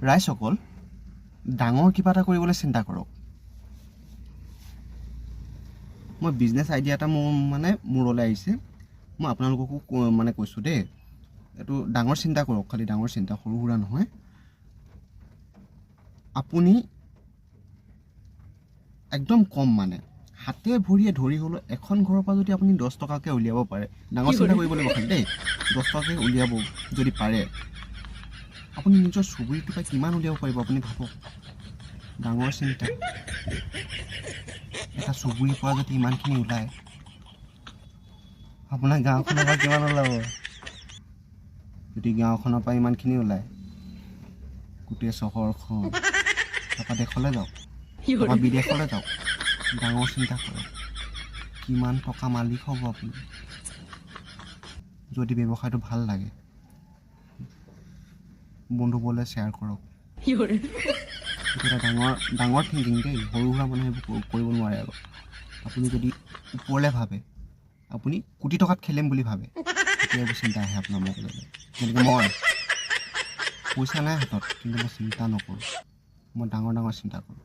ৰাইজসকল ডাঙৰ কিবা এটা কৰিবলৈ চিন্তা কৰক। মই বিজনেছ আইডিয়া এটা মূৰলৈ আহিছে, মই আপোনালোককো কৈছোঁ দেই, এইটো ডাঙৰ চিন্তা কৰক, খালি ডাঙৰ চিন্তা, সৰু সুৰা নহয়। আপুনি একদম কম হাতে ভৰিয়ে ধৰি হ'লেও এখন ঘৰৰ পৰা যদি আপুনি 10 টকাকৈ উলিয়াব পাৰে, ডাঙৰ চিন্তা কৰিব লাগিব খালি দেই, 10 টকাকৈ উলিয়াব যদি পাৰে, আপুনি নিজৰ চুবুৰীটোৰ পৰা কিমান উলিয়াব পাৰিব আপুনি ভাবক। ডাঙৰ চিন্তা। এটা চুবুৰীৰ পৰা যদি ইমানখিনি ওলায়, আপোনাৰ গাঁওখনৰ পৰা কিমান ওলাব? যদি গাঁওখনৰ পৰা ইমানখিনি ওলায়, গোটেই চহৰখন, তাৰপৰা দেশলৈ যাওক, তাৰপৰা বিদেশলৈ যাওক, ডাঙৰ চিন্তা কৰক, কিমান টকা মালিক হ'ব আপুনি। যদি ব্যৱসায়টো ভাল লাগে, বন্ধুবোৰলৈ শ্বেয়াৰ কৰক। এটা ডাঙৰ থিংকিং দেই, সৰু সুৰা মানুহে এইবোৰ কৰিব নোৱাৰে। আৰু আপুনি যদি ওপৰলৈ ভাবে, আপুনি কোটি টকাত খেলিম বুলি ভাবে, তেতিয়া এইবোৰ চিন্তা আহে আপোনাৰ মগজলৈ। যেনেকৈ মই পইচা নাই হাতত, কিন্তু মই চিন্তা নকৰোঁ, মই ডাঙৰ চিন্তা কৰোঁ।